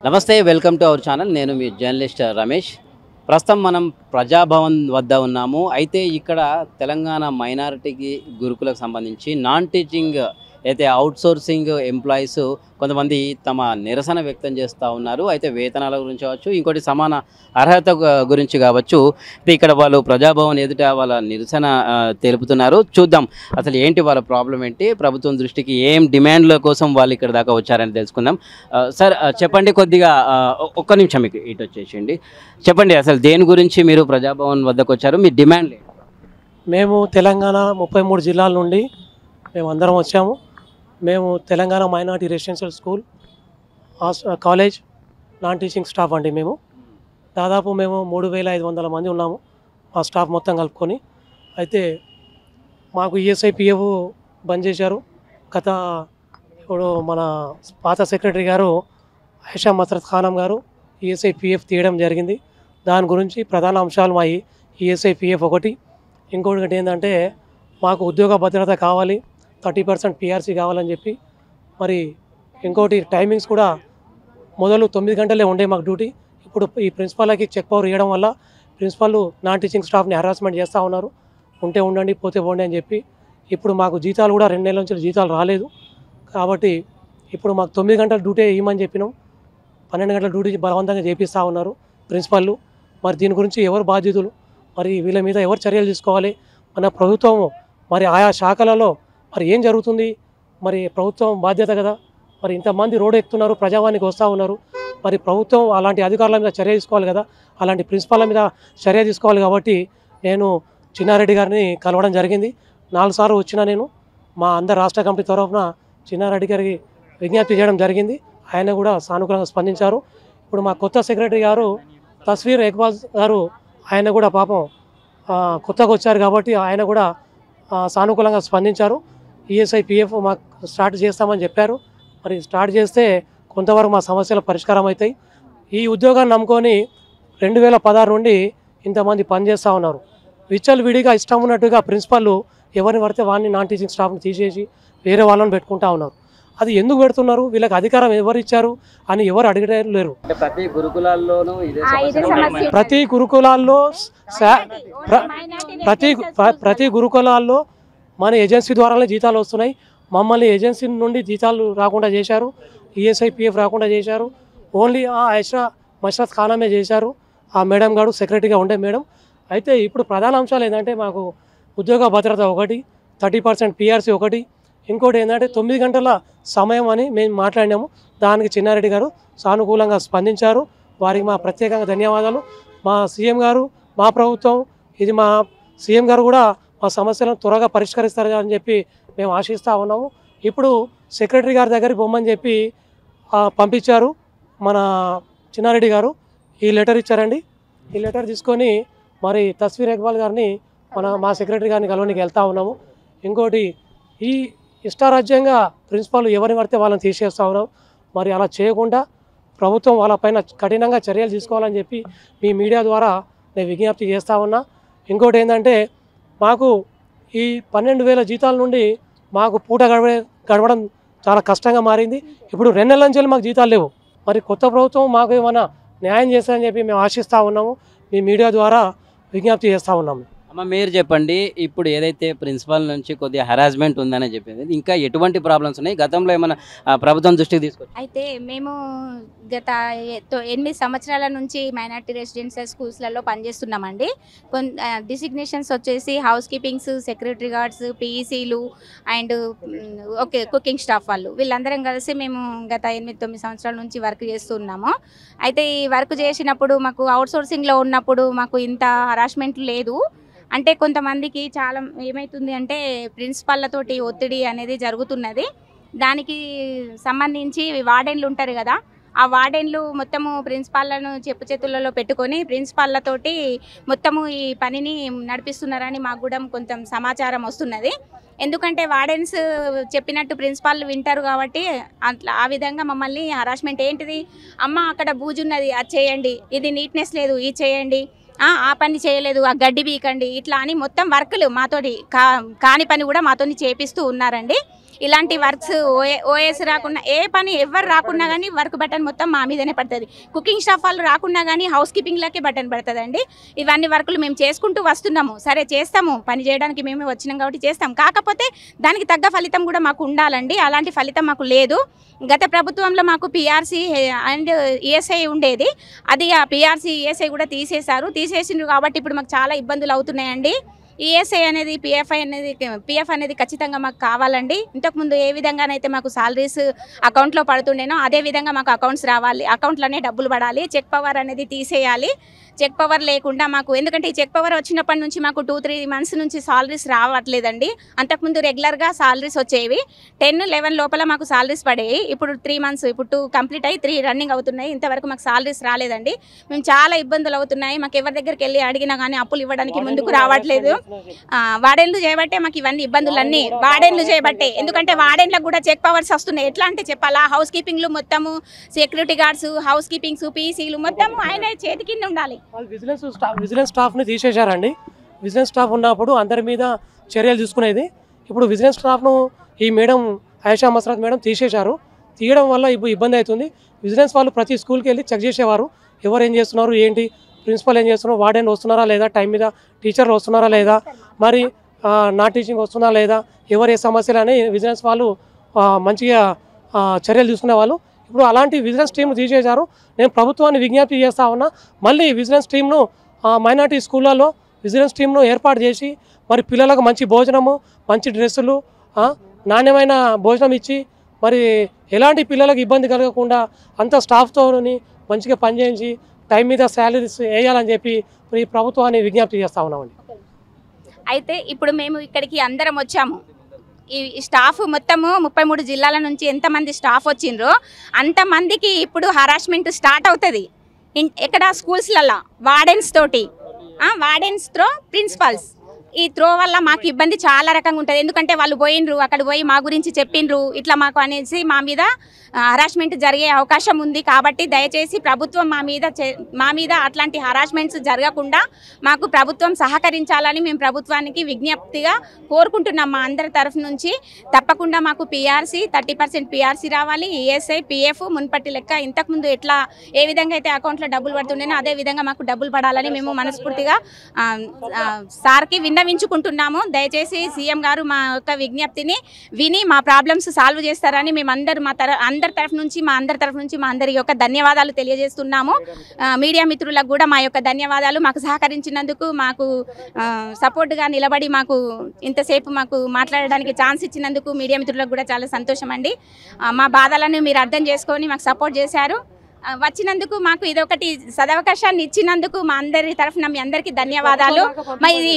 నమస్తే, welcome to our channel. నేను మీ journalist Ramesh. ప్రస్తుతం మనం ప్రజాభవన్ వద్ద ఉన్నాము. అయితే ఇక్కడ తెలంగాణ మైనారిటీకి గురుకులకు సంబంధించి నాన్ టీచింగ్ అయితే అవుట్సోర్సింగ్ ఎంప్లాయీస్ కొంతమంది తమ నిరసన వ్యక్తం చేస్తూ ఉన్నారు. అయితే వేతనాల గురించి కావచ్చు, ఇంకోటి సమాన అర్హత గురించి కావచ్చు. ఇక్కడ వాళ్ళు ప్రజాభవన్ ఎదుట వాళ్ళ నిరసన తెలుపుతున్నారు. చూద్దాం అసలు ఏంటి వాళ్ళ ప్రాబ్లం ఏంటి, ప్రభుత్వం దృష్టికి ఏం డిమాండ్ల కోసం వాళ్ళు ఇక్కడ దాకా వచ్చారని తెలుసుకుందాం. సార్ చెప్పండి, కొద్దిగా ఒక్క నిమిషం మీకు ఇటు వచ్చేసిండి. చెప్పండి అసలు దేని గురించి మీరు ప్రజాభవన్ వద్దకు వచ్చారు, మీ డిమాండ్ ఏంటి? మేము తెలంగాణ 33 జిల్లాల నుండి మేము అందరం వచ్చాము. మేము Telangana minority residential school college non teaching staff అండి. మేము దాదాపు 3500 మంది ఉన్నాము, ఆ స్టాఫ్ మొత్తం కలుపుకొని. అయితే మాకు ఈఎస్ఐపిఎఫ్ బంద్ చేశారు. ఇప్పుడు మన పాత సెక్రటరీ గారు ఐషా మసరత్ ఖానం గారు ఈఎస్ఐపిఎఫ్ తీయడం జరిగింది. దాని గురించి ప్రధాన అంశాలు మా ఈఎస్ఐపిఎఫ్ ఒకటి. ఇంకొకటి ఏంటంటే మాకు ఉద్యోగ భద్రత కావాలి, 30% పిఆర్సీ కావాలని చెప్పి. మరి ఇంకోటి టైమింగ్స్ కూడా మొదలు 9 గంటలే ఉండే మాకు డ్యూటీ. ఇప్పుడు ఈ ప్రిన్సిపాల్కి చెక్ పవర్ ఇవ్వడం వల్ల ప్రిన్సిపాల్ నాన్ టీచింగ్ స్టాఫ్ని హెరాస్మెంట్ చేస్తూ ఉన్నారు. ఉంటే ఉండండి, పోతే పోండి అని చెప్పి. ఇప్పుడు మాకు జీతాలు కూడా 2 నెలల నుంచి జీతాలు రాలేదు. కాబట్టి ఇప్పుడు మాకు 9 గంటల డ్యూటీ ఇవ్వమని చెప్పినాం. 12 గంటల డ్యూటీ బలవంతంగా చేపిస్తూ ఉన్నారు ప్రిన్సిపాల్. మరి దీని గురించి ఎవరు బాధ్యతలు, మరి వీళ్ళ మీద ఎవరు చర్యలు తీసుకోవాలి? మన ప్రభుత్వం మరి ఆయా శాఖలలో మరి ఏం జరుగుతుంది? మరి ప్రభుత్వం బాధ్యత కదా. మరి ఇంతమంది రోడ్డు ఎక్కుతున్నారు, ప్రజావానికి వస్తూ ఉన్నారు. మరి ప్రభుత్వం అలాంటి అధికారుల మీద చర్య తీసుకోవాలి కదా, అలాంటి ప్రిన్సిపాల్ల మీద చర్య తీసుకోవాలి. కాబట్టి నేను చిన్నారెడ్డి గారిని కలవడం జరిగింది. 4 సార్లు వచ్చిన నేను మా అందరు రాష్ట్ర కమిటీ తరఫున చిన్నారెడ్డి గారికి విజ్ఞప్తి చేయడం జరిగింది. ఆయన కూడా సానుకూలంగా స్పందించారు. ఇప్పుడు మా కొత్త సెక్రటరీ గారు తస్వీర్ ఇక్బాల్ గారు, ఆయన కూడా పాపం కొత్తగా వచ్చారు కాబట్టి ఆయన కూడా సానుకూలంగా స్పందించారు. ఈఎస్ఐపిఎఫ్ మాకు స్టార్ట్ చేస్తామని చెప్పారు. మరి స్టార్ట్ చేస్తే కొంతవరకు మా సమస్యలు పరిష్కారం అవుతాయి. ఈ ఉద్యోగాన్ని నమ్ముకొని 2016 నుండి ఇంతమంది పనిచేస్తూ ఉన్నారు. విడిగా ఇష్టం ఉన్నట్టుగా ప్రిన్సిపల్ ఎవరిని పడితే వాడిని నాన్ టీచింగ్ స్టాఫ్ని తీసేసి వేరే వాళ్ళని పెట్టుకుంటూ ఉన్నారు. అది ఎందుకు పెడుతున్నారు? వీళ్ళకి అధికారం ఎవరు ఇచ్చారు అని ఎవరు అడగలేరు. ప్రతి గురుకులాల్లో మన ఏజెన్సీ ద్వారానే జీతాలు వస్తున్నాయి. మమ్మల్ని ఏజెన్సీ నుండి జీతాలు రాకుండా చేశారు, ఈఎస్ఐపిఎఫ్ రాకుండా చేశారు. ఓన్లీ ఆ ఐషా మసరత్ ఖానమే చేశారు, ఆ మేడం గారు సెక్రటరీగా ఉండే మేడం. అయితే ఇప్పుడు ప్రధాన అంశాలు ఏంటంటే మాకు ఉద్యోగ భద్రత ఒకటి, 30% పిఆర్సీ ఒకటి. ఇంకోటి ఏంటంటే 9 గంటల సమయం అని మేము మాట్లాడినాము. దానికి చిన్నారెడ్డి గారు సానుకూలంగా స్పందించారు. వారికి మా ప్రత్యేకంగా ధన్యవాదాలు. మా సీఎం గారు, మా ప్రభుత్వం, ఇది మా సీఎం గారు కూడా మా సమస్యలను త్వరగా పరిష్కరిస్తారు అని చెప్పి మేము ఆశిస్తూ ఉన్నాము. ఇప్పుడు సెక్రటరీ గారి దగ్గరికి పొమ్మని చెప్పి పంపించారు మన చిన్నారెడ్డి గారు. ఈ లెటర్ ఇచ్చారండి. ఈ లెటర్ తీసుకొని మరి తస్వీర్ ఇక్బాల్ గారిని మా సెక్రటరీ గారిని కలవడానికి వెళ్తూ ఉన్నాము. ఇంకోటి, ఈ ఇష్టారాజ్యంగా ప్రిన్సిపాల్ ఎవరిని పడితే వాళ్ళని తీసేస్తూ ఉన్నారు. మరి అలా చేయకుండా ప్రభుత్వం వాళ్ళపైన కఠినంగా చర్యలు తీసుకోవాలని చెప్పి మీ మీడియా ద్వారా నేను విజ్ఞప్తి చేస్తూ ఉన్నా. ఇంకోటి ఏంటంటే మాకు ఈ 12,000 జీతాల నుండి మాకు పూట గడవడం చాలా కష్టంగా మారింది. ఇప్పుడు 2 నెలల నుంచి మాకు జీతాలు లేవు. మరి కొత్త ప్రభుత్వం మాకు ఏమైనా న్యాయం చేస్తారని చెప్పి మేము ఆశిస్తూ ఉన్నాము. మీ మీడియా ద్వారా విజ్ఞప్తి చేస్తూ ఉన్నాము. అమ్మ, మీరు చెప్పండి, ఇప్పుడు ఏదైతే ప్రిన్సిపల్ నుంచి కొద్దిగా హెరాస్మెంట్ ఉందని చెప్పింది, ఇంకా ఎటువంటి ప్రాబ్లమ్స్ ఉన్నాయి? గతంలో ఏమైనా ప్రభుత్వం దృష్టికి తీసుకొచ్చి? అయితే మేము గత 8 సంవత్సరాల నుంచి మైనార్టీ రెసిడెన్షియల్ స్కూల్స్లలో పనిచేస్తున్నామండి. డిసిగ్నేషన్స్ వచ్చేసి హౌస్ కీపింగ్స్, సెక్యూరిటీ గార్డ్స్, పీఈసీలు అండ్ కుకింగ్ స్టాఫ్ వాళ్ళు, వీళ్ళందరం కలిసి మేము గత 8-9 సంవత్సరాల నుంచి వర్క్ చేస్తున్నాము. అయితే ఈ వర్క్ చేసినప్పుడు మాకు అవుట్సోర్సింగ్లో ఉన్నప్పుడు మాకు ఇంత హరాస్మెంట్ లేదు. అంటే కొంతమందికి చాలా ఏమవుతుంది అంటే ప్రిన్సిపాల్లతోటి ఒత్తిడి అనేది జరుగుతున్నది. దానికి సంబంధించి వార్డెన్లు ఉంటారు కదా, ఆ వార్డెన్లు మొత్తము ప్రిన్సిపాల్లను చెప్పు చేతులలో పెట్టుకొని ప్రిన్సిపాల్లతోటి మొత్తము ఈ పనిని నడిపిస్తున్నారని మాకు కూడా కొంచెం సమాచారం వస్తున్నది. ఎందుకంటే వార్డెన్స్ చెప్పినట్టు ప్రిన్సిపాల్ వింటారు కాబట్టి అట్లా ఆ విధంగా మమ్మల్ని హరాస్మెంట్ ఏంటిది, అమ్మ అక్కడ బూజున్నది అది చేయండి, ఇది నీట్నెస్ లేదు ఇది చేయండి, ఆ పని చేయలేదు, ఆ గడ్డి బీకండి, ఇట్లా అని మొత్తం వర్కులు మాతోటి కాని పని కూడా మాతోని చేపిస్తూ ఉన్నారండి. ఇలాంటి వర్క్స్ ఓఎస్ రాకుండా ఏ పని ఎవరు రాకున్నా కానీ వర్క్ బటన్ మొత్తం మా మీదనే పడుతుంది. కుకింగ్ స్టాఫ్ వాళ్ళు రాకున్నా కానీ హౌస్ కీపింగ్లకే బటన్ పడుతుందండి. ఇవన్నీ వర్కులు మేము చేసుకుంటూ వస్తున్నాము. సరే చేస్తాము, పని చేయడానికి మేము వచ్చినాం కాబట్టి చేస్తాం. కాకపోతే దానికి తగ్గ ఫలితం కూడా మాకు ఉండాలండి. అలాంటి ఫలితం మాకు లేదు. గత ప్రభుత్వంలో మాకు పిఆర్సీ అండ్ ఈఎస్ఐ ఉండేది. అది ఆ పిఆర్సీ ఈఎస్ఐ కూడా తీసేసిండ్రు కాబట్టి ఇప్పుడు మాకు చాలా ఇబ్బందులు అవుతున్నాయండి. ఈఎస్ఐ అనేది పిఎఫ్ అనేది ఖచ్చితంగా మాకు కావాలండి. ఇంతకుముందు ఏ విధంగానైతే మాకు సాలరీస్ అకౌంట్లో పడుతుండేనో అదే విధంగా మాకు అకౌంట్స్ రావాలి, అకౌంట్లోనే డబ్బులు పడాలి. చెక్ పవర్ అనేది తీసేయాలి. చెక్ పవర్ లేకుండా మాకు, ఎందుకంటే ఈ చెక్ పవర్ వచ్చినప్పటి నుంచి మాకు 2-3 months నుంచి సాలరీస్ రావట్లేదండి. అంతకుముందు రెగ్యులర్గా సాలరీస్ వచ్చేవి. 10-11 లోపల మాకు సాలరీస్ పడేవి. ఇప్పుడు 3 months, ఇప్పుడు 2 కంప్లీట్ అయ్యి 3 రన్నింగ్ అవుతున్నాయి. ఇంతవరకు మాకు సాలరీస్ రాలేదండి. మేము చాలా ఇబ్బందులు అవుతున్నాయి. మాకు ఎవరి దగ్గరికి వెళ్ళి అడిగినా కానీ అప్పులు ఇవ్వడానికి ముందుకు రావట్లేదు. వార్డెన్లు చేయబట్టే మాకు ఇవన్నీ ఇబ్బందులన్నీ వార్డెన్లు చేయబట్టే. ఎందుకంటే వార్డెన్లకు కూడా చెక్ పవర్స్ వస్తున్నాయి. ఎట్లా అంటే చెప్పాలా, హౌస్ కీపింగ్లు మొత్తము, సెక్యూరిటీ గార్డ్స్, హౌస్ కీపింగ్స్, పీసీలు మొత్తము ఆయన చేతి కింద ఉండాలి. విజిలెన్స్ స్టాఫ్ని తీసేశారండి. విజిలెన్స్ స్టాఫ్ ఉన్నప్పుడు అందరి మీద చర్యలు తీసుకునేది. ఇప్పుడు విజిలెన్స్ స్టాఫ్ను ఈ మేడం ఆయిషా మస్రాత్ మేడం తీసేశారు. తీయడం వల్ల ఇప్పుడు ఇబ్బంది అవుతుంది. విజిలెన్స్ వాళ్ళు ప్రతి స్కూల్కి వెళ్ళి చెక్ చేసేవారు, ఎవరు ఏం చేస్తున్నారు, ఏంటి, ప్రిన్సిపల్ ఏం చేస్తున్నారు, వార్డెన్ వస్తున్నారా లేదా, టైం మీద టీచర్లు వస్తున్నారా లేదా, మరి నా టీచింగ్ వస్తుందా లేదా, ఎవరు ఏ సమస్యలు అని విజిలెన్స్ వాళ్ళు మంచిగా చర్యలు తీసుకునే వాళ్ళు. ఇప్పుడు అలాంటి విజిలెన్స్ టీంను తీసేశారు. నేను ప్రభుత్వాన్ని విజ్ఞప్తి చేస్తా ఉన్నా, మళ్ళీ విజిలెన్స్ టీంను మైనార్టీ స్కూళ్ళలో విజిలెన్స్ టీంను ఏర్పాటు చేసి మరి పిల్లలకు మంచి భోజనము, మంచి డ్రెస్సులు, నాణ్యమైన భోజనం ఇచ్చి మరి ఎలాంటి పిల్లలకు ఇబ్బంది కలగకుండా అంత స్టాఫ్తో మంచిగా పనిచేయించి టైం మీద శాలరీస్ వేయాలని చెప్పి ఈ ప్రభుత్వాన్ని విజ్ఞప్తి చేస్తూ ఉన్నామండి. అయితే ఇప్పుడు మేము ఇక్కడికి అందరం వచ్చాము. ఈ స్టాఫ్ మొత్తము 33 జిల్లాల నుంచి ఎంతమంది స్టాఫ్ వచ్చిండ్రో అంతమందికి ఇప్పుడు హరాస్మెంట్ స్టార్ట్ అవుతుంది. ఎక్కడ స్కూల్స్లలో వార్డెన్స్ తోటి, వార్డెన్స్ త్రో ప్రిన్సిపల్స్. ఈ త్రో వల్ల మాకు ఇబ్బంది చాలా రకంగా ఉంటుంది. ఎందుకంటే వాళ్ళు పోయినరు, అక్కడ పోయి మా గురించి చెప్పిండ్రు, ఇట్లా మాకు అనేసి మా మీద హరాస్మెంట్ జరిగే అవకాశం ఉంది. కాబట్టి దయచేసి ప్రభుత్వం మా మీద అట్లాంటి హరాస్మెంట్స్ జరగకుండా మాకు ప్రభుత్వం సహకరించాలని మేము ప్రభుత్వానికి విజ్ఞప్తిగా కోరుకుంటున్నాం. మా అందరి తరఫు నుంచి తప్పకుండా మాకు పిఆర్సీ 30% పిఆర్సీ రావాలి. ఈఎస్ఐ, పిఎఫ్ మున్పట్టి లెక్క ఇంతకుముందు ఎట్లా ఏ విధంగా అయితే అకౌంట్లో డబ్బులు పడుతుండేనో అదే విధంగా మాకు డబ్బులు పడాలని మేము మనస్ఫూర్తిగా సార్కి విన్నవించుకుంటున్నాము. దయచేసి సీఎం గారు మా యొక్క విజ్ఞప్తిని విని మా ప్రాబ్లమ్స్ సాల్వ్ చేస్తారని మేము అందరి తరఫు నుంచి మా అందరి యొక్క ధన్యవాదాలు తెలియజేస్తున్నాము. మీడియా మిత్రులకు కూడా మా యొక్క ధన్యవాదాలు. మాకు సహకరించినందుకు, మాకు సపోర్ట్గా నిలబడి మాకు ఇంతసేపు మాకు మాట్లాడడానికి ఛాన్స్ ఇచ్చినందుకు మీడియా మిత్రులకు కూడా చాలా సంతోషం అండి. మా బాధలను మీరు అర్థం చేసుకొని మాకు సపోర్ట్ చేశారు. వచ్చినందుకు, మాకు ఇదొకటి సదవకాశాన్ని ఇచ్చినందుకు మా అందరి తరఫున మీ అందరికీ ధన్యవాదాలు. మరి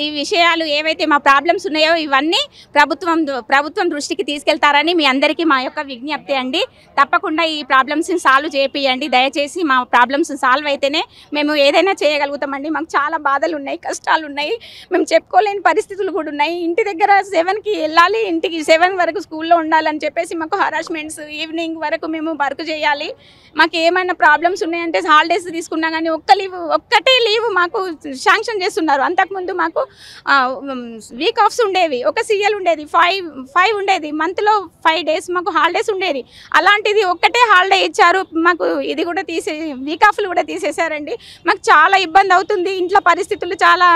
ఈ విషయాలు ఏవైతే మా ప్రాబ్లమ్స్ ఉన్నాయో ఇవన్నీ ప్రభుత్వం దృష్టికి తీసుకెళ్తారని మీ అందరికీ మా యొక్క విజ్ఞప్తి అండి. తప్పకుండా ఈ ప్రాబ్లమ్స్ని సాల్వ్ చేపియండి. దయచేసి మా ప్రాబ్లమ్స్ సాల్వ్ అయితేనే మేము ఏదైనా చేయగలుగుతామండి. మాకు చాలా బాధలు ఉన్నాయి, కష్టాలు ఉన్నాయి, మేము చెప్పుకోలేని పరిస్థితులు కూడా ఉన్నాయి. ఇంటి దగ్గర 7కి వెళ్ళాలి, ఇంటికి 7 వరకు స్కూల్లో ఉండాలని చెప్పేసి మాకు హరాస్మెంట్స్, ఈవినింగ్ వరకు మేము వర్క్ చేయాలి. మాకు ఏమైనా ప్రాబ్లమ్స్ ఉన్నాయంటే హాలిడేస్ తీసుకున్నా కానీ ఒక్కటే లీవ్ మాకు శాంక్షన్ చేస్తున్నారు. అంతకుముందు మాకు వీక్ ఆఫ్స్ ఉండేవి, ఒక సీఎల్ ఉండేది, 5 ఉండేది, మంత్లో 5 days మాకు హాలిడేస్ ఉండేది. అలాంటిది ఒక్కటే హాలిడే ఇచ్చారు. మాకు ఇది కూడా వీక్ ఆఫ్లు కూడా తీసేశారండి. మాకు చాలా ఇబ్బంది అవుతుంది. ఇంట్లో పరిస్థితులు చాలా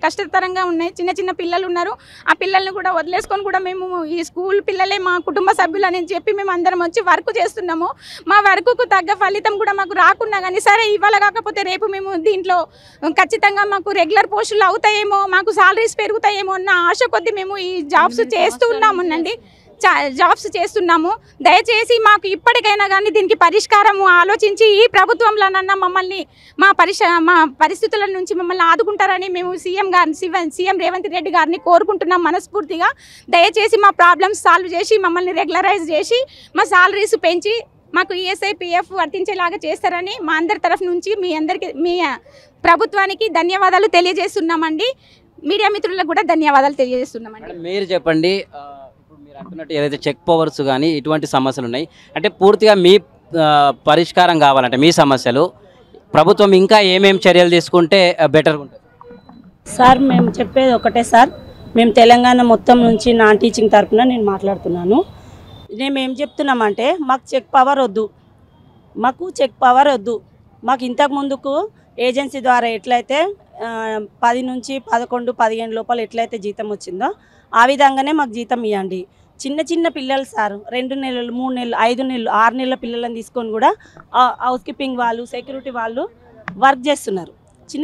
కష్టతరంగా ఉన్నాయి. చిన్న పిల్లలు ఉన్నారు. ఆ పిల్లల్ని కూడా వదిలేసుకొని కూడా మేము ఈ స్కూల్ పిల్లలే మా కుటుంబ సభ్యులు అని చెప్పి మేము అందరం వచ్చి వర్క్ చేస్తున్నాము. మా వర్క్కు తగ్గ ఫలితం కూడా మాకు రాకున్నా కానీ సరే ఇవాళ కాకపోతే రేపు మేము దీంట్లో ఖచ్చితంగా మాకు రెగ్యులర్ పోస్టులు అవుతాయేమో, మాకు సాలరీస్ పెరుగుతాయేమో అన్న ఆశ కొద్దీ మేము ఈ జాబ్స్ చేస్తూ ఉన్నామునండి. జాబ్స్ చేస్తున్నాము. దయచేసి మాకు ఇప్పటికైనా కానీ దీనికి పరిష్కారము ఆలోచించి ఈ ప్రభుత్వంలోనన్నా మమ్మల్ని మా పరిస్థితుల నుంచి మమ్మల్ని ఆదుకుంటారని మేము సీఎం రేవంత్ రెడ్డి గారిని కోరుకుంటున్నాం మనస్ఫూర్తిగా. దయచేసి మా ప్రాబ్లమ్స్ సాల్వ్ చేసి మమ్మల్ని రెగ్యులరైజ్ చేసి మా సాలరీస్ పెంచి మాకు ఈఎస్ఐ, పిఎఫ్ వర్తించేలాగా చేస్తారని మా అందరి తరఫు నుంచి మీ ప్రభుత్వానికి ధన్యవాదాలు తెలియజేస్తున్నామండి. మీడియా మిత్రులకు కూడా ధన్యవాదాలు తెలియజేస్తున్నామండి. మీరు చెప్పండి, మీరు అంటున్నట్టు ఏదైతే చెక్ పవర్స్ కానీ ఇటువంటి సమస్యలు ఉన్నాయి అంటే పూర్తిగా మీ పరిష్కారం కావాలంటే మీ సమస్యలు ప్రభుత్వం ఇంకా ఏమేమి చర్యలు తీసుకుంటే బెటర్గా ఉంటుంది? సార్ మేము చెప్పేది ఒకటే సార్, మేము తెలంగాణ మొత్తం నుంచి నాన్ టీచింగ్ తరపున నేను మాట్లాడుతున్నాను. మేము ఏం చెప్తున్నామంటే మాకు చెక్ పవర్ వద్దు, మాకు ఇంతకు ముందుకు ఏజెన్సీ ద్వారా ఎట్లయితే 10 నుంచి 11, 15 లోపల ఎట్లయితే జీతం వచ్చిందో ఆ విధంగానే మాకు జీతం ఇవ్వండి. చిన్న పిల్లలు సార్ 2 నెలలు 3 నెలలు 5 నెలలు 6 నెలల పిల్లలను తీసుకొని కూడా హౌస్ కీపింగ్ వాళ్ళు సెక్యూరిటీ వాళ్ళు వర్క్ చేస్తున్నారు.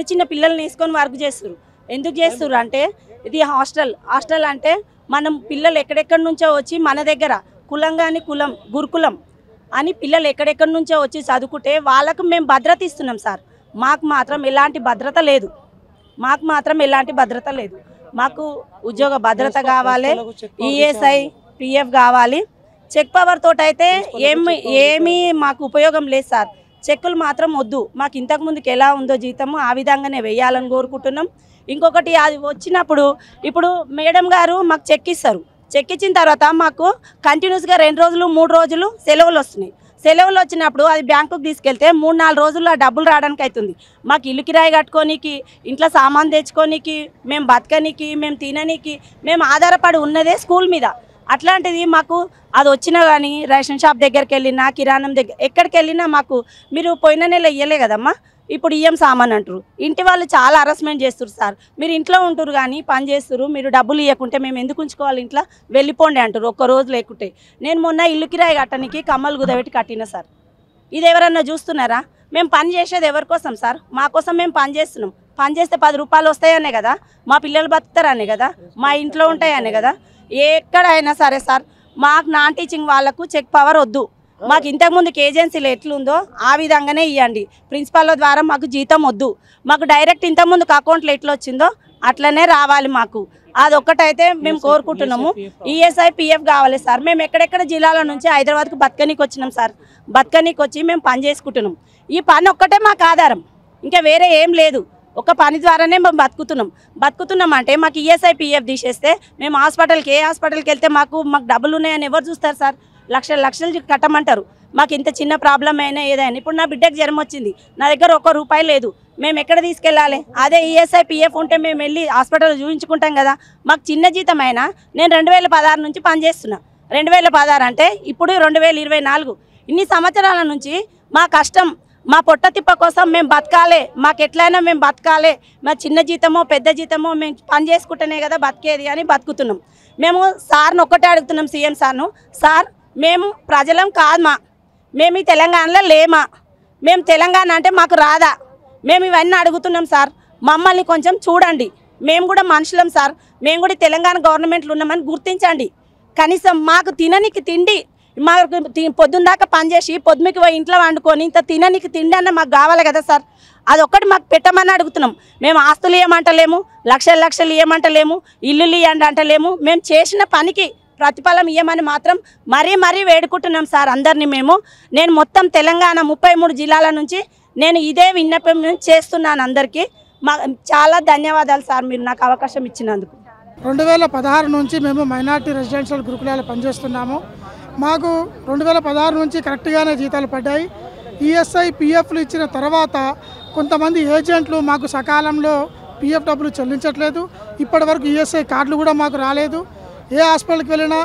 చిన్న పిల్లల్ని తీసుకొని వర్క్ చేస్తున్నారు. ఎందుకు చేస్తున్నారు అంటే ఇది హాస్టల్ అంటే మనం పిల్లలు ఎక్కడెక్కడి నుంచో వచ్చి మన దగ్గర కులంగాని కులం గురుకులం అని పిల్లలు ఎక్కడెక్కడి నుంచో వచ్చి చదువుకుంటే వాళ్ళకు మేము భద్రత ఇస్తున్నాం సార్. మాకు మాత్రం ఎలాంటి భద్రత లేదు. మాకు ఉద్యోగ భద్రత కావాలి, ఈఎస్ఐ పిఎఫ్ కావాలి. చెక్ పవర్ తోటి అయితే ఏమీ మాకు ఉపయోగం లేదు సార్. చెక్కులు మాత్రం వద్దు. మాకు ఇంతకు ముందుకు ఎలా ఉందో జీతము ఆ విధంగానే వేయాలని కోరుకుంటున్నాం. ఇంకొకటి అది వచ్చినప్పుడు ఇప్పుడు మేడం గారు మాకు చెక్ ఇస్తారు. చెక్ ఇచ్చిన తర్వాత మాకు కంటిన్యూస్గా 2 రోజులు 3 రోజులు సెలవులు వస్తున్నాయి. సెలవులు వచ్చినప్పుడు అది బ్యాంకుకి తీసుకెళ్తే 3-4 రోజుల్లో ఆ డబ్బులు రావడానికి అవుతుంది. మాకు ఇల్లు కిరాయి కట్టుకోనికి, ఇంట్లో సామాన్ తెచ్చుకోనికి, మేము బతకనికి, మేము తిననికి మేము ఆధారపడి ఉన్నదే స్కూల్ మీద. అట్లాంటిది మాకు అది వచ్చినా కానీ రేషన్ షాప్ దగ్గరికి వెళ్ళినా కిరాణం దగ్గర ఎక్కడికి వెళ్ళినా మాకు మీరు పోయిన నెల ఇయ్యలే కదమ్మా, ఇప్పుడు ఇయ్యం సామాన్ అంటారు. ఇంటి వాళ్ళు చాలా హరాస్మెంట్ చేస్తారు సార్. మీరు ఇంట్లో ఉంటారు కానీ పని చేస్తారు, మీరు డబ్బులు ఇవ్వకుంటే మేము ఎందుకు ఉంచుకోవాలి ఇంట్లో, వెళ్ళిపోండి అంటారు ఒక్క రోజు లేకుంటే. నేను మొన్న ఇల్లు కిరాయి కట్టడానికి కమ్మలు కుదబెట్టి కట్టిన సార్. ఇది ఎవరన్నా చూస్తున్నారా? మేము పని చేసేది ఎవరి కోసం సార్? మా కోసం మేము పని చేస్తున్నాం. పని చేస్తే 10 రూపాయలు వస్తాయనే కదా, మా పిల్లలు బతుకుతారనే కదా, మా ఇంట్లో ఉంటాయనే కదా. ఎక్కడైనా సరే సార్ మాకు నాన్ టీచింగ్ వాళ్ళకు చెక్ పవర్ వద్దు. మాకు ఇంతకుముందుకు ఏజెన్సీలో ఎట్లుందో ఆ విధంగానే ఇవ్వండి. ప్రిన్సిపాల్ ద్వారా మాకు జీతం వద్దు. మాకు డైరెక్ట్ ఇంతకుముందుకు అకౌంట్లో ఎట్లా వచ్చిందో అట్లనే రావాలి మాకు. అదొక్కటైతే మేము కోరుకుంటున్నాము. ఈఎస్ఐ పిఎఫ్ కావాలి సార్. మేము ఎక్కడెక్కడ జిల్లాల నుంచి హైదరాబాద్కు బతకనీకి వచ్చినాం సార్. బతకనీకి వచ్చి మేము పని చేసుకుంటున్నాం. ఈ పని ఒక్కటే మాకు ఆధారం, ఇంకా వేరే ఏం లేదు. ఒక పని ద్వారానే మేము బతుకుతున్నాం అంటే మాకు ఈఎస్ఐ పిఎఫ్ తీసేస్తే మేము ఏ హాస్పిటల్కి వెళ్తే మాకు డబ్బులు ఉన్నాయని ఎవరు చూస్తారు సార్? లక్షలు కట్టమంటారు. మాకు ఇంత చిన్న ప్రాబ్లం అయినా ఏదైనా. ఇప్పుడు నా బిడ్డకు జ్వరం వచ్చింది, నా దగ్గర ₹1 లేదు. మేము ఎక్కడ తీసుకెళ్ళాలి? అదే ఈఎస్ఐ పిఎఫ్ ఉంటే మేము వెళ్ళి హాస్పిటల్ చూపించుకుంటాం కదా. మాకు చిన్న జీతం అయినా నేను 2016 నుంచి పనిచేస్తున్నా. 2016 అంటే ఇప్పుడు 2024. ఇన్ని సంవత్సరాల నుంచి మా కష్టం, మా పొట్ట తిప్ప కోసం మేము బతకాలి. మాకు ఎట్లయినా మేము బతకాలి. మా చిన్న జీతమో పెద్ద జీతమో మేము పని చేసుకుంటేనే కదా బతికేది అని బతుకుతున్నాం. మేము సార్ను ఒక్కటే అడుగుతున్నాం, సీఎం సార్ను, సార్ మేము ప్రజలం కాదమా, మేము ఈ తెలంగాణలో లేమా, మేము తెలంగాణ అంటే మాకు రాదా, మేము ఇవన్నీ అడుగుతున్నాం సార్. మమ్మల్ని కొంచెం చూడండి. మేము కూడా మనుషులం సార్. మేము కూడా తెలంగాణ గవర్నమెంట్లో ఉన్నామని గుర్తించండి. కనీసం మాకు తిననికి తిండి, మాకు పొద్దున్న దాకా పనిచేసి పొద్దుమికి పోయి ఇంట్లో వండుకొని ఇంత తిననికి తిండి అన్న మాకు కావాలి కదా సార్. అదొక్కటి మాకు పెట్టమని అడుగుతున్నాం. మేము ఆస్తులు ఇవ్వమంటలేము, లక్షలు ఇవ్వమంటలేము, ఇల్లులు ఇవ్వండి అంటలేము. మేము చేసిన పనికి ప్రతిఫలం ఇవ్వమని మాత్రం మరీ వేడుకుంటున్నాం సార్ అందరినీ. నేను మొత్తం తెలంగాణ 33 జిల్లాల నుంచి నేను ఇదే విన్నపం చేస్తున్నాను అందరికీ. చాలా ధన్యవాదాలు సార్ మీరు నాకు అవకాశం ఇచ్చినందుకు. 2016 నుంచి మేము మైనార్టీ రెసిడెన్షియల్ గురుకులాలు పనిచేస్తున్నాము. మాకు 2016 నుంచి కరెక్ట్గానే జీతాలు పడ్డాయి. ఈఎస్ఐ పిఎఫ్లు ఇచ్చిన తర్వాత కొంతమంది ఏజెంట్లు మాకు సకాలంలో పిఎఫ్ డబ్బులు చెల్లించట్లేదు. ఇప్పటి వరకు ఈఎస్ఐ కార్డులు కూడా మాకు రాలేదు. ఏ హాస్పిటల్కి వెళ్ళినా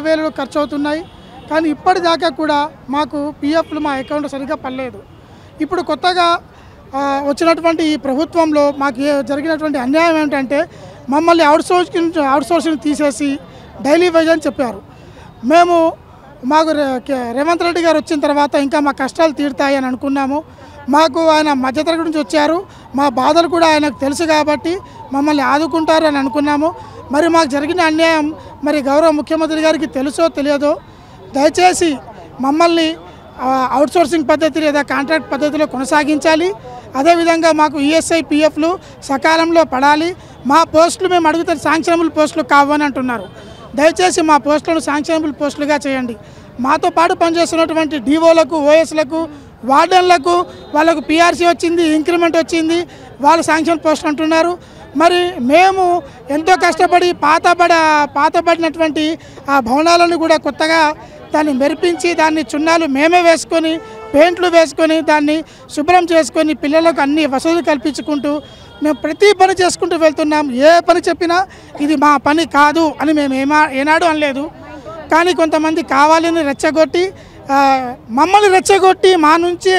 వేలు ఖర్చు అవుతున్నాయి. కానీ ఇప్పటిదాకా కూడా మాకు పిఎఫ్లు మా అకౌంట్ సరిగ్గా పడలేదు. ఇప్పుడు కొత్తగా వచ్చినటువంటి ఈ ప్రభుత్వంలో మాకు జరిగినటువంటి అన్యాయం ఏంటంటే మమ్మల్ని అవుట్సోర్సింగ్ తీసేసి డైలీ వేజ్ అని చెప్పారు. మాకు రేవంత్ రెడ్డి గారు వచ్చిన తర్వాత ఇంకా మా కష్టాలు తీరుతాయి అని అనుకున్నాము. మాకు ఆయన మధ్యతరగతి నుంచి వచ్చారు, మా బాధలు కూడా ఆయనకు తెలుసు కాబట్టి మమ్మల్ని ఆదుకుంటారు అని అనుకున్నాము. మరి మాకు జరిగిన అన్యాయం మరి గౌరవ ముఖ్యమంత్రి గారికి తెలుసో తెలియదో దయచేసి మమ్మల్ని అవుట్సోర్సింగ్ పద్ధతి లేదా కాంట్రాక్ట్ పద్ధతిలో కొనసాగించాలి. అదేవిధంగా మాకు ఈఎస్ఐ పిఎఫ్లు సకాలంలో పడాలి. మా పోస్టులు మేము అడిగితే శాంక్షనబుల్ పోస్టులు కావని అంటున్నారు. దయచేసి మా పోస్టులను శాంక్షనబుల్ పోస్టులుగా చేయండి. మాతో పాటు పనిచేస్తున్నటువంటి డిఓలకు, ఓఎస్లకు, వార్డెన్లకు వాళ్ళకు పిఆర్సీ వచ్చింది, ఇంక్రిమెంట్ వచ్చింది, వాళ్ళు శాంక్షన్ పోస్టులు అంటున్నారు. మరి మేము ఎంతో కష్టపడి పాతబడినటువంటి ఆ భవనాలను కూడా కొత్తగా దాన్ని మెరిపించి దాన్ని చున్నాలు మేమే వేసుకొని పెయింట్లు వేసుకొని దాన్ని శుభ్రం చేసుకొని పిల్లలకు అన్ని వసతులు కల్పించుకుంటూ మేము ప్రతి పని చేసుకుంటూ వెళ్తున్నాం. ఏ పని చెప్పినా ఇది మా పని కాదు అని మేము ఏనాడు అనలేదు. కానీ కొంతమంది కావాలని రెచ్చగొట్టి మమ్మల్ని రెచ్చగొట్టి మా నుంచి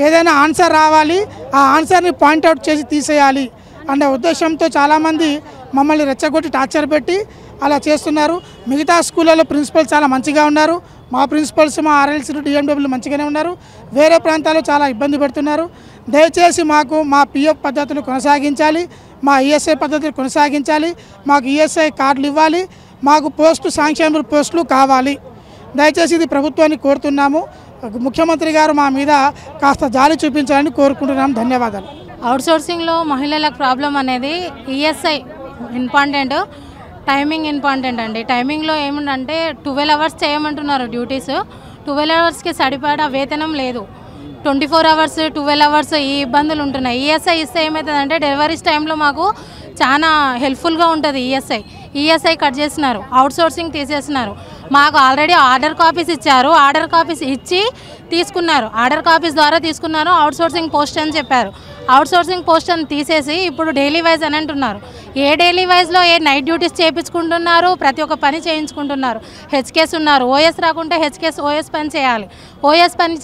ఏదైనా ఆన్సర్ రావాలి, ఆ ఆన్సర్ని పాయింట్అవుట్ చేసి తీసేయాలి అనే ఉద్దేశంతో చాలామంది మమ్మల్ని రెచ్చగొట్టి టార్చర్ పెట్టి అలా చేస్తున్నారు. మిగతా స్కూళ్ళలో ప్రిన్సిపల్ చాలా మంచిగా ఉన్నారు. మా ప్రిన్సిపల్స్ మా ఆర్ఎల్సీలు డిఎండబ్ల్యూ మంచిగానే ఉన్నారు. వేరే ప్రాంతాల్లో చాలా ఇబ్బంది పెడుతున్నారు. దయచేసి మాకు మా పిఎఫ్ పద్ధతులు కొనసాగించాలి, మా ఈఎస్ఐ పద్ధతులు కొనసాగించాలి, మాకు ఈఎస్ఐ కార్డులు ఇవ్వాలి, మాకు శాంక్షనబుల్ పోస్టులు కావాలి. దయచేసి ఇది ప్రభుత్వాన్ని కోరుతున్నాము. ముఖ్యమంత్రి గారు మా మీద కాస్త జాలి చూపించాలని కోరుకుంటున్నాము. ధన్యవాదాలు. అవుట్సోర్సింగ్లో మహిళలకు ప్రాబ్లం అనేది ఈఎస్ఐ ఇంపార్టెంట్, టైమింగ్ ఇంపార్టెంట్ అండి. టైమింగ్లో ఏముందంటే 12 అవర్స్ చేయమంటున్నారు డ్యూటీస్. 12 అవర్స్కి సరిపడా వేతనం లేదు. 24 అవర్స్ 12 అవర్స్ ఈ ఇబ్బందులు ఉంటున్నాయి. ఈఎస్ఐ ఇస్తే ఏమవుతుందంటే డెలివరీస్ టైంలో మాకు చాలా హెల్ప్ఫుల్గా ఉంటుంది. ఈఎస్ఐ కట్ చేస్తున్నారు, అవుట్సోర్సింగ్ తీసేస్తున్నారు. మాకు ఆల్రెడీ ఆర్డర్ కాపీస్ ఇచ్చారు, ఆర్డర్ కాపీస్ ఇచ్చి తీసుకున్నారు, ఆర్డర్ కాపీస్ ద్వారా తీసుకున్నారు. అవుట్సోర్సింగ్ పోస్ట్ అని చెప్పారు. అవుట్సోర్సింగ్ పోస్ట్ అని తీసేసి ఇప్పుడు డైలీ వైజ్ అని అంటున్నారు. ఏ డైలీ వైజ్లో ఏ నైట్ డ్యూటీస్ చేయించుకుంటున్నారు, ప్రతి ఒక్క పని చేయించుకుంటున్నారు. హెచ్కేస్ ఉన్నారు, ఓఎస్ రాకుంటే హెచ్కేస్ ఓఎస్ పని చేయాలి. ఓఎస్ పని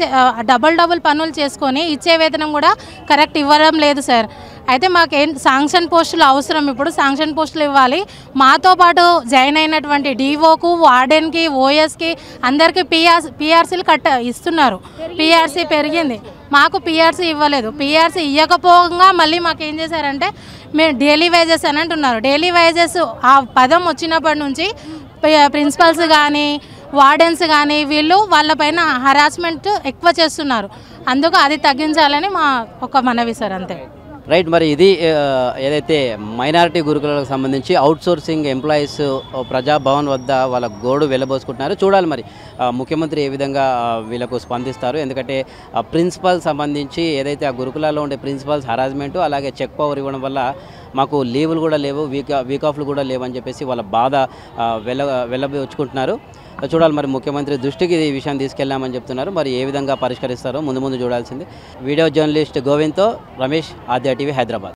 డబుల్ పనులు చేసుకొని ఇచ్చే వేతనం కూడా కరెక్ట్ ఇవ్వడం లేదు సార్. అయితే మాకేం శాంక్షన్ పోస్టులు అవసరం, ఇప్పుడు శాంక్షన్ పోస్టులు ఇవ్వాలి. మాతో పాటు జాయిన్ అయినటువంటి డిఓకు, వార్డెన్కి, ఓఎస్కి అందరికీ పిఆర్సీలు ఇస్తున్నారు. పిఆర్సీ పెరిగింది, మాకు పిఆర్సీ ఇవ్వలేదు. పిఆర్సీ ఇవ్వకపోగా మళ్ళీ మాకు ఏం చేశారంటే మేము డైలీ వేజెస్ అని అంటున్నారు. డైలీ వేజెస్ ఆ పదం వచ్చినప్పటి నుంచి ప్రిన్సిపల్స్ కానీ వార్డెన్స్ కానీ వీళ్ళు వాళ్ళపైన హరాస్మెంట్ ఎక్కువ చేస్తున్నారు. అందుకు అది తగ్గించాలని మా ఒక మనవి సార్, అంతే. రైట్. మరి ఇది ఏదైతే మైనారిటీ గురుకులకు సంబంధించి అవుట్సోర్సింగ్ ఎంప్లాయీస్ ప్రజాభవన్ వద్ద వాళ్ళ గోడు వెళ్ళబోసుకుంటున్నారు. చూడాలి మరి ముఖ్యమంత్రి ఏ విధంగా వీళ్ళకు స్పందిస్తారు. ఎందుకంటే ప్రిన్సిపల్ సంబంధించి ఏదైతే ఆ గురుకులాల్లో ఉండే ప్రిన్సిపల్స్ హరాస్మెంటు, అలాగే చెక్ పవర్ ఇవ్వడం వల్ల మాకు లీవులు కూడా లేవు, వీక్ ఆఫ్లు కూడా లేవని చెప్పేసి వాళ్ళ బాధ వెళ్ళబోచుకుంటున్నారు. చూడాలి మరి ముఖ్యమంత్రి దృష్టికి ఈ విషయం తీసుకెళ్లామని చెప్తున్నారు. మరి ఏ విధంగా పరిష్కరిస్తారో ముందు చూడాల్సింది. వీడియో జర్నలిస్ట్ గోవింద్తో రమేష్, ఆద్య టీవీ, హైదరాబాద్.